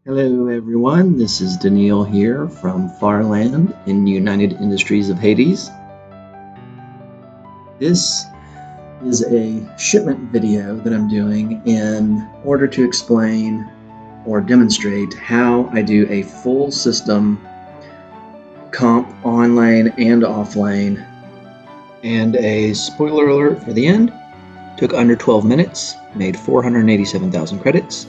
Hello everyone, this is Daneel here from Farland in United Industries of Hades. This is a shipment video that I'm doing in order to explain or demonstrate how I do a full system comp on-lane and off-lane. And a spoiler alert for the end, took under 12 minutes, made 487,000 credits,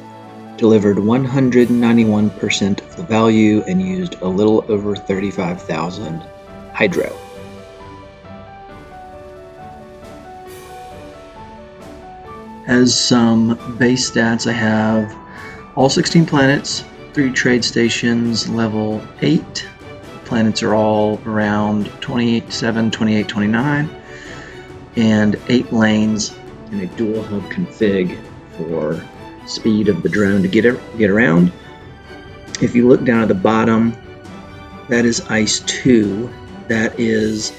delivered 191% of the value, and used a little over 35,000 hydro. As some base stats, I have all 16 planets, 3 trade stations, level 8. Planets are all around 27, 28, 29, and 8 lanes in a dual hub config for speed of the drone to get around. If you look down at the bottom, that is Ice 2. That is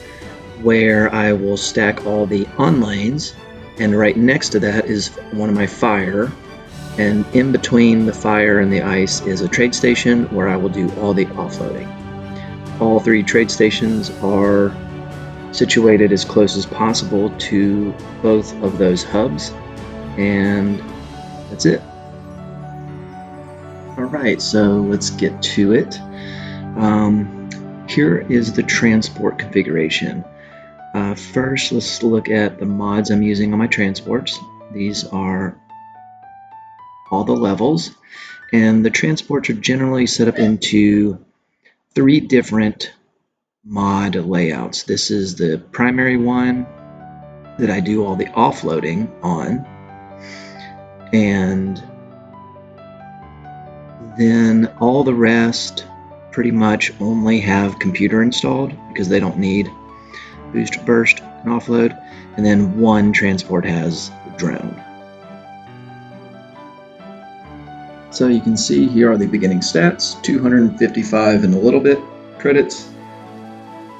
where I will stack all the on lanes, and right next to that is one of my fire, and in between the fire and the ice is a trade station where I will do all the offloading. All 3 trade stations are situated as close as possible to both of those hubs, and that's it. Alright, so let's get to it. Here is the transport configuration. First, let's look at the mods I'm using on my transports. These are all the levels, and the transports are generally set up into 3 different mod layouts. This is the primary one that I do all the offloading on, and then all the rest pretty much only have computer installed because they don't need boost, burst, and offload, and then one transport has the drone. So you can see here are the beginning stats: 255 and a little bit credits,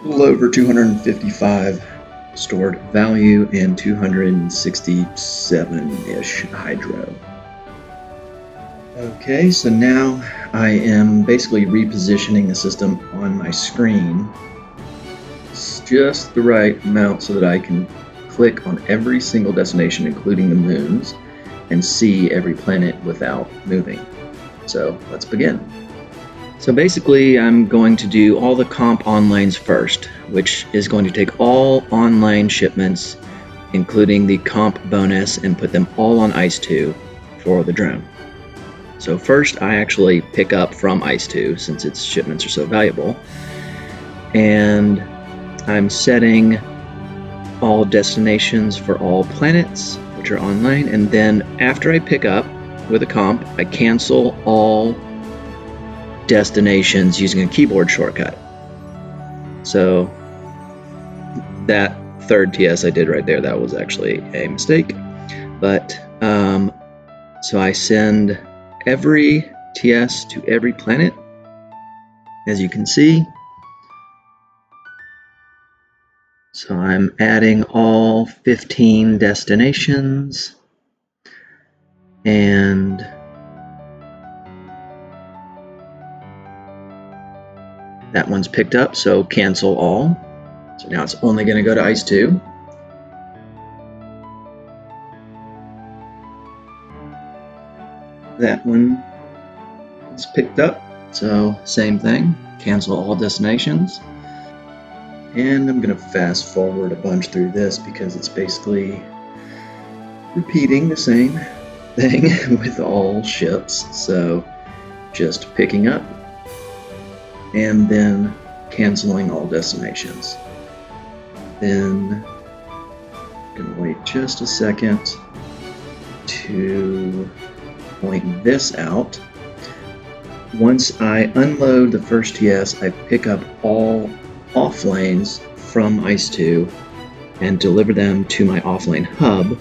a little over 255 stored value, and 267-ish hydro. Okay, so now I am basically repositioning the system on my screen. It's just the right amount so that I can click on every single destination, including the moons, and see every planet without moving. So let's begin. So basically I'm going to do all the comp on lanes first, which is going to take all online shipments, including the comp bonus, and put them all on Ice 2 for the drone. So first I actually pick up from Ice 2 since its shipments are so valuable, and I'm setting all destinations for all planets, which are online, and then after I pick up with a comp, I cancel all destinations using a keyboard shortcut. So that third TS I did right there, that was actually a mistake. But so I send every TS to every planet, as you can see. So I'm adding all 15 destinations, and that one's picked up, so cancel all. So now it's only going to go to Ice 2. That one is picked up, so same thing, cancel all destinations. And I'm going to fast forward a bunch through this because it's basically repeating the same thing with all ships. So just picking up and then canceling all destinations. Then I'm going to wait just a second to point this out. Once I unload the first TS, I pick up all off lanes from Ice 2 and deliver them to my offlane hub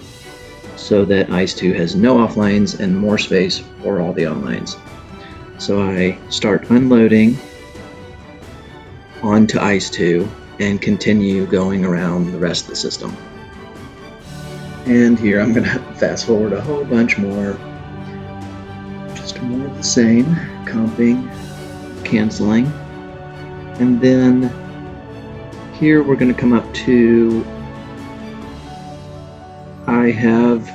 so that Ice 2 has no off lanes and more space for all the on lanes. So I start unloading onto Ice 2 and continue going around the rest of the system. And here I'm going to fast forward a whole bunch more just more of the same, comping, canceling, and then here we're going to come up to, I have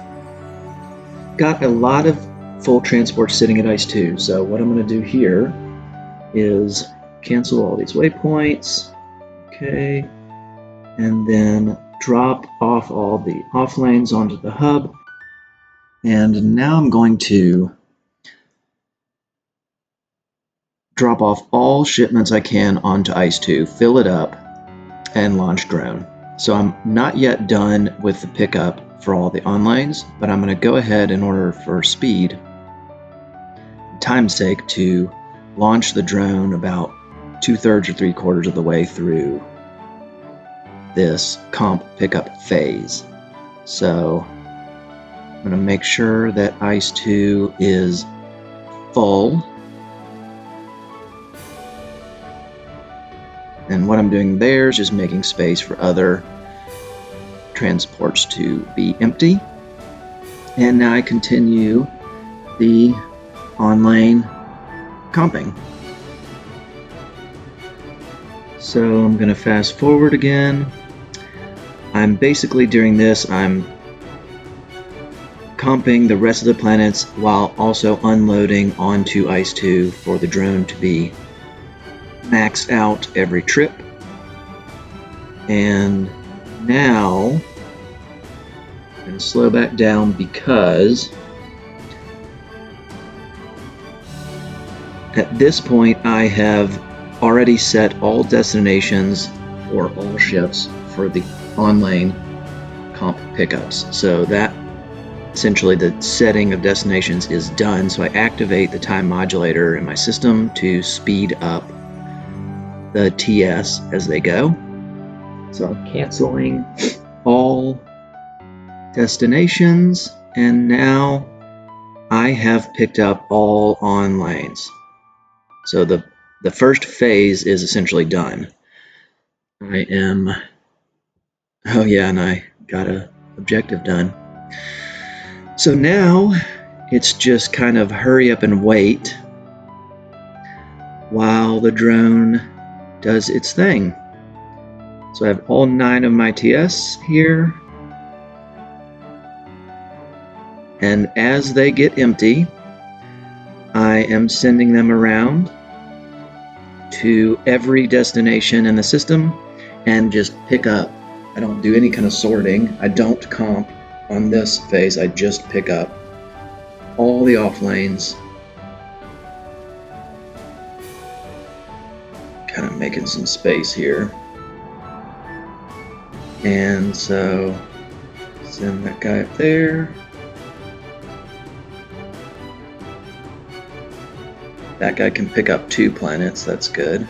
got a lot of full transports sitting at ICE 2, so what I'm going to do here is cancel all these waypoints, okay, and then drop off all the off lanes onto the hub. And now I'm going to drop off all shipments I can onto ICE 2, fill it up, and launch drone. So I'm not yet done with the pickup for all the on lanes, but I'm going to go ahead, in order for speed, time's sake, to launch the drone about 2/3 or 3/4 of the way through this comp pickup phase. So I'm going to make sure that ICE 2 is full. And what I'm doing there is just making space for other transports to be empty. And now I continue the on-lane comping. So I'm going to fast forward again. I'm basically doing this, I'm comping the rest of the planets while also unloading onto ICE 2 for the drone to be maxed out every trip. And now I'm going to slow back down because at this point I have already set all destinations or all ships for the on-lane comp pickups. So that essentially the setting of destinations is done. So I activate the time modulator in my system to speed up the TS as they go. So I'm canceling all destinations, and now I have picked up all on lanes. So the first phase is essentially done. I am, oh yeah, and I got an objective done. So now it's just kind of hurry up and wait while the drone does its thing. So I have all 9 of my TS here, and as they get empty, I am sending them around to every destination in the system and just pick up. I don't do any kind of sorting. I don't comp on this phase. I just pick up all the off lanes. Kind of making some space here. And so send that guy up there. That guy can pick up 2 planets, that's good.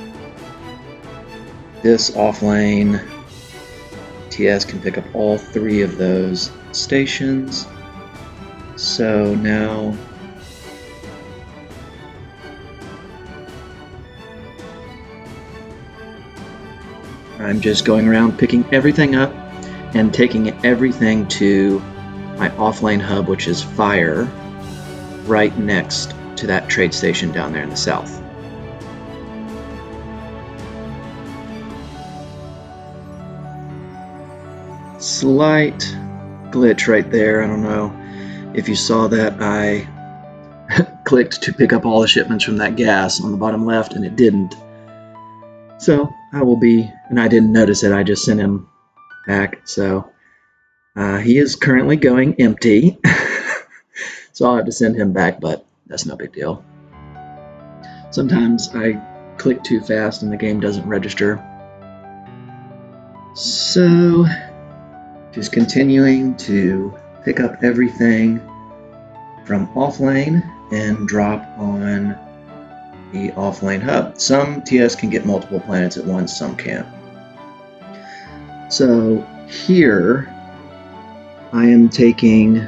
This off-lane TS can pick up all 3 of those stations. So now I'm just going around picking everything up and taking everything to my offlane hub, which is Fire, right next to that trade station down there in the south. Slight glitch right there. I don't know if you saw that. I clicked to pick up all the shipments from that gas on the bottom left, and it didn't. So I will be, and I didn't notice it, I just sent him back. So he is currently going empty. So I'll have to send him back, but that's no big deal. Sometimes I click too fast and the game doesn't register. So just continuing to pick up everything from offlane and drop on the offlane hub. Some TS can get multiple planets at once, some can't. So here I am taking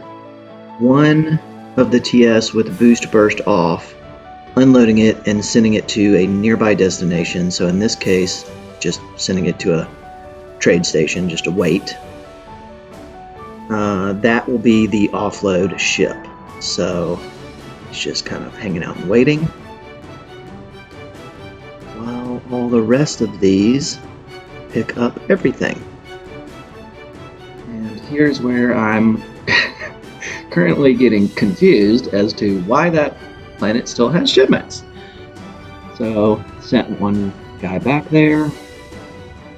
one of the TS with boost burst off, unloading it and sending it to a nearby destination. So in this case, just sending it to a trade station, just to wait. That will be the offload ship. So He's just kind of hanging out and waiting, while all the rest of these pick up everything. And here's where I'm currently getting confused as to why that planet still has shipments. So sent one guy back there,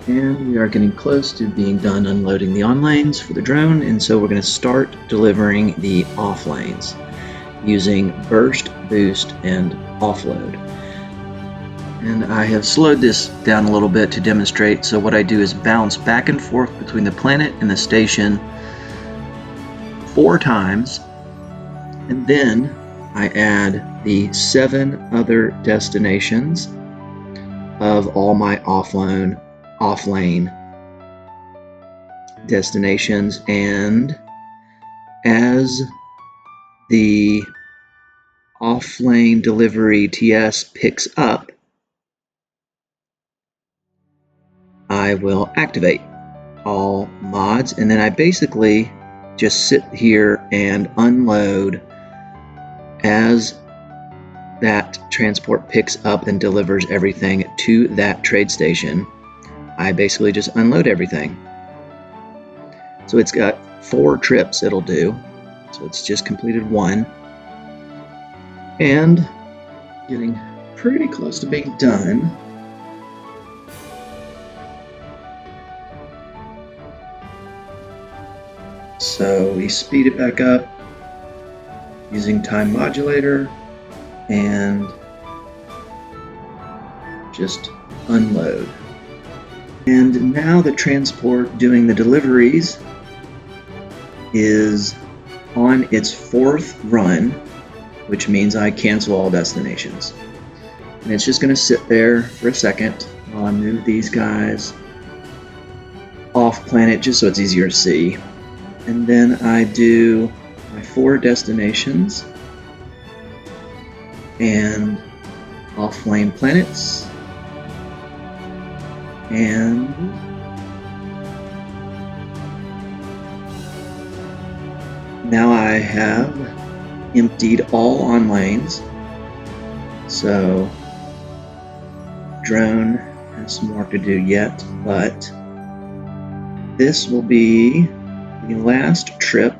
and we are getting close to being done unloading the onlanes for the drone, and so we're going to start delivering the offlanes using burst, boost, and offload. And I have slowed this down a little bit to demonstrate. So what I do is bounce back and forth between the planet and the station 4 times, and then I add the 7 other destinations of all my offlane destinations, and as the offlane delivery TS picks up, I will activate all mods, and then I basically just sit here and unload as that transport picks up and delivers everything to that trade station. I basically just unload everything. So it's got 4 trips it'll do. So it's just completed 1. And getting pretty close to being done. So we speed it back up using time modulator and just unload. And now the transport doing the deliveries is on its 4th run, which means I cancel all destinations. And it's just going to sit there for a second while I move these guys off planet just so it's easier to see. And then I do my 4 destinations and offlane planets, and now I have emptied all onlanes. So drone has some work to do yet, but this will be the last trip.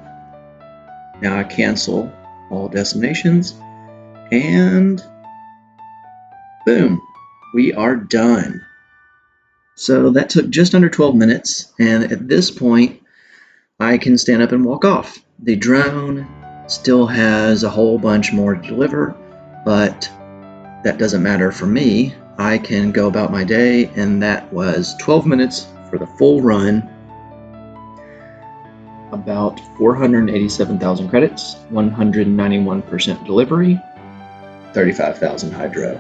Now I cancel all destinations, and boom, we are done. So that took just under 12 minutes, and at this point I can stand up and walk off. The drone still has a whole bunch more to deliver, but that doesn't matter for me. I can go about my day, and that was 12 minutes for the full run. About 487,000 credits, 191% delivery, 35,000 hydro.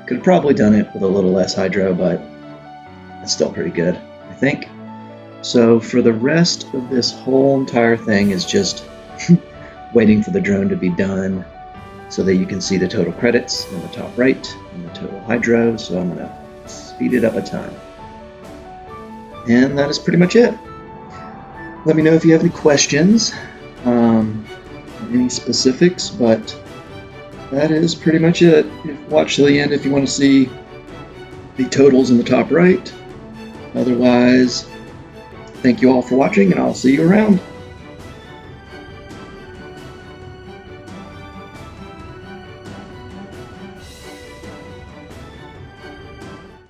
Could have probably done it with a little less hydro, but it's still pretty good, I think. So for the rest of this whole entire thing is just waiting for the drone to be done so that you can see the total credits in the top right and the total hydro. So I'm going to speed it up a ton. And that is pretty much it. Let me know if you have any questions, any specifics, but that is pretty much it. Watch till the end if you want to see the totals in the top right. Otherwise, thank you all for watching, and I'll see you around.